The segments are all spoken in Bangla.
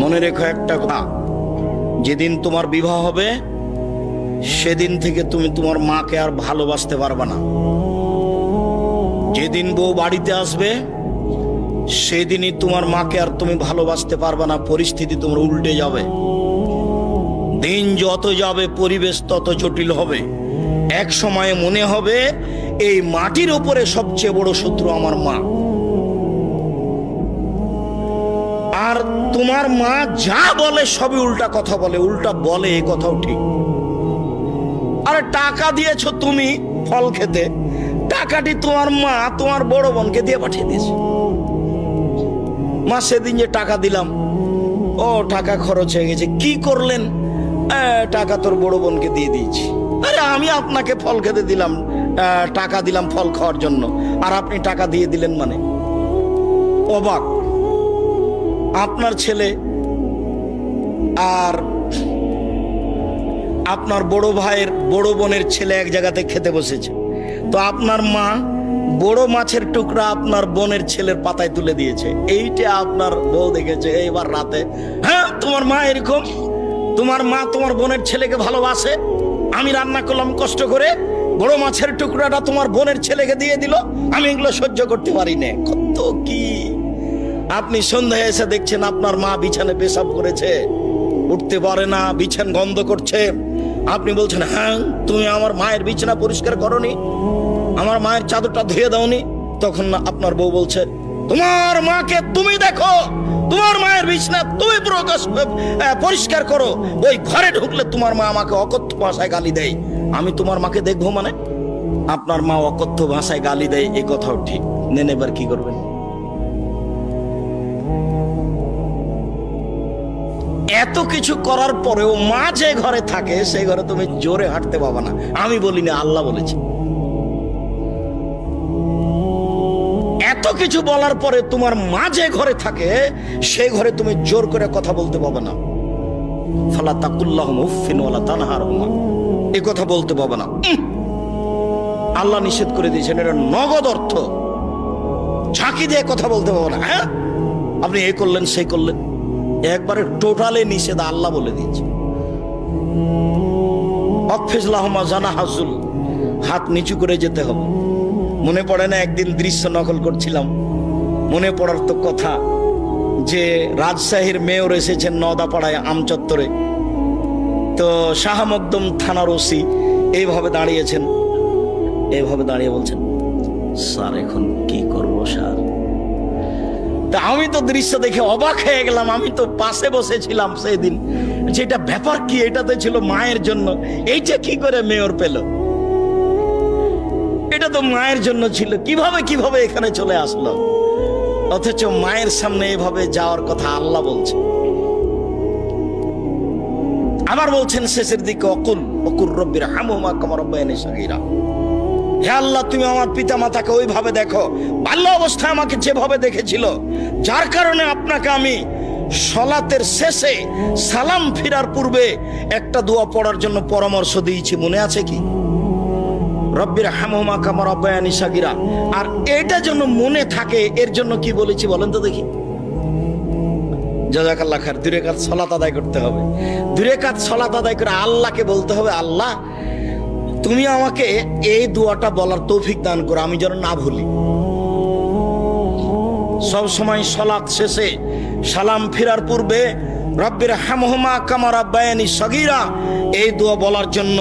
মনে রেখো একটা কথা, যেদিন তোমার বিবাহ হবে সেদিন থেকে তুমি তোমার মাকে আর ভালোবাসতে পারবে না। যেদিন বউ বাড়িতে আসবে সেদিনই তোমার মাকে আর তুমি ভালোবাসতে পারবে না। পরিস্থিতি তোমার উল্টে যাবে। দিন যত যাবে পরিবেশ তত জটিল হবে। এক সময়ে মনে হবে এই মাটির উপরে সবচেয়ে বড় শত্রু আমার মা। আর তোমার মা যা বলে সবই উল্টা কথা বলে, উল্টা বলে, এই কথাও ঠিক। আরে টাকা দিয়েছো তুমি ফল খেতে, টাকাটি তোমার মা তোমার বড় বোনকে দিয়ে পাঠিয়ে দিয়েছে। মা সেদিন যে টাকা দিলাম, ও টাকা খরচ হয়ে গেছে, কি করলেন? টাকা তোর বড় বোনকে দিয়ে দিয়েছি। আরে আমি আপনাকে ফল খেতে দিলাম, টাকা দিলাম ফল খাওয়ার জন্য, আর আপনি টাকা দিয়ে দিলেন মানে? অবাক। আপনার ছেলে আর আপনার বড় ভাইয়ের বড় বোনের ছেলে এক জায়গাতে খেতে বসেছে, তো আপনার মা বড় মাছের টুকরা আপনার বোনের ছেলের পাতায় তুলে দিয়েছে। এইটা আপনার বউ দেখেছে এইবার রাতে। হ্যাঁ, তোমার মা এরকম, তোমার মা তোমার বোনের ছেলেকে ভালোবাসে। আমি রান্না করলাম কষ্ট করে, বড় মাছের টুকরাটা তোমার বোনের ছেলেকে দিয়ে দিল, আমি এগুলো সহ্য করতে পারি না। কত কি! আপনি সন্ধ্যায় এসে দেখছেন আপনার মা বিছানে পেশাব করেছে, উঠতে পারে না, বিছান গন্ধ করছে। আপনি বলছেন, হ্যাঁ তুমি আমার মায়ের বিছানা পরিষ্কার করনি, আমার মায়ের চাদরটা ধুয়ে দাওনি। তখন আপনার বউ বলছে, তোমার মাকে তুমি দেখো, তোমার মায়ের বিছানা তুমি পরিষ্কার করো। ওই ঘরে ঢুকলে তোমার মা আমাকে অকথ্য ভাষায় গালি দেয়, আমি তোমার মাকে দেখবো মানে? আপনার মা অকথ্য ভাষায় গালি দেয়, এই কথাও ঠিক। নেন, এবার কি করবেন? এত কিছু করার পরেও মা যে ঘরে থাকে সেই ঘরে তুমি জোরে হাঁটতে পাবা না। আমি বলি না, আল্লাহ বলেছে। এত কিছু বলার পরে তোমার মা যে ঘরে থাকে সেই ঘরে তুমি জোর করে কথা বলতে পাবে না। ফালা তাকুল্লাহুমা উফফিন ওয়ালা তানহারহুমা, এই কথা বলতে পাবে না। আল্লাহ নিষেধ করে দিয়েছেন, এটা নগদ অর্থ। ঝাঁকি দিয়ে কথা বলতে পাবে না। হ্যাঁ, আপনি এই করলেন সেই করলেন, একবারে টোটালে নিষেধ আল্লাহ বলে দিয়েছে। অফিজলাহমা জানা হাজুল, হাত নিচু করে যেতে হবে। মনে পড়ে না, একদিন দৃশ্য নকল করছিলাম, মনে পড়ার তো কথা যে রাজশাহীর মেয়র এসেছেন নওদাপাড়ায় আমচত্বরে, তো শাহ মকদুম থানার ওসি এইভাবে দাঁড়িয়েছেন, এইভাবে দাঁড়িয়ে বলছেন, স্যার এখন কি করব স্যার? তা আমি তো দৃশ্য দেখে অবাক হয়ে গেলাম। আমি তো পাশে বসেছিলাম সেই দিন, যেটা ব্যাপার কি, এটাতে ছিল মায়ের জন্য, এইটা কি করে মেয়র পেল? এটা তো মায়ের জন্য ছিল, কিভাবে এখানে চলে আসলো? অথচ মায়ের সামনে এভাবে যাওয়ার কথা আল্লাহ বলছে। আবার বলছেন শেষের দিকে, অকুল রব্বির হামহুমা কামা রাব্বায়ানি সগীরা, হে আল্লাহ তুমি আমার পিতা মাতাকে ওইভাবে দেখো বাল্য অবস্থায় আমাকে যেভাবে দেখেছিল, যার কারণে আপনাকে আমি সলাতের শেষে সালাম ফিরার পূর্বে একটা দোয়া পড়ার জন্য পরামর্শ দিয়েছি, মনে আছে কি? রব্বির হামহুমা কামা রাব্বায়ানি সগীরা। আর এটা যেন মনে থাকে, এর জন্য কি বলেছি বলেন তো দেখি? জাযাকাল্লাহ খায়ের। 2 রাকাত সালাত আদায় করতে হবে। 2 রাকাত সালাত আদায় করে আল্লাহকে বলতে হবে, আল্লাহ তুমি আমাকে এই দোয়াটা বলার তৌফিক দান করো, আমি যেন না ভুলি। সব সময় সালাত শেষে সালাম ফিরার পূর্বে রব্বির হামহুমা কামা রাব্বায়ানি সগীরা এই দোয়া বলার জন্য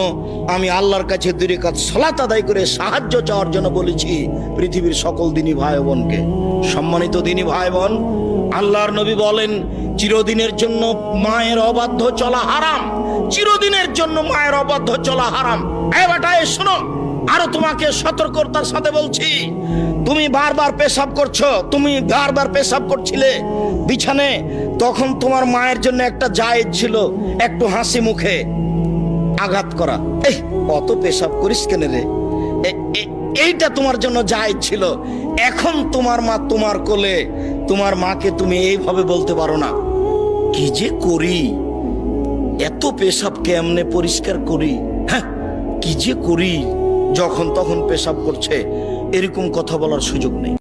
আমি আল্লাহর কাছে 2 রাকাত সালাত আদায় করে সাহায্য চাওয়ার জন্য বলেছি পৃথিবীর সকল দিনী ভাই বোনকে। সম্মানিত দিনী ভাই বোন, আল্লাহর নবী বলেন, চিরদিনের জন্য মায়ের অবাধ্য চলা হারাম, চিরদিনের জন্য মায়ের অবাধ্য চলা হারাম। এ বেটা, শোনো, আরো তোমাকে সতর্কতার সাথে বলছি, তুমি বারবার পেশাব করছো, তুমি বারবার পেশাব করছিলে বিছানে, তখন তোমার মায়ের জন্য একটা জায়েজ ছিল একটু হাসি মুখে আঘাত করা। এই অত পেশাব করিস কেন রে, এইটা তোমার জন্য জায়েজ ছিল। এখন তোমার মা তোমার কোলে, তোমার মাকে তুমি এইভাবে বলতে পারো না, কি যে করি, এত পেশাব কেমনে পরিষ্কার করি, হ্যাঁ কি যে করি, যখন তখন পেশাব করছে, এরকম কথা বলার সুযোগ নেই।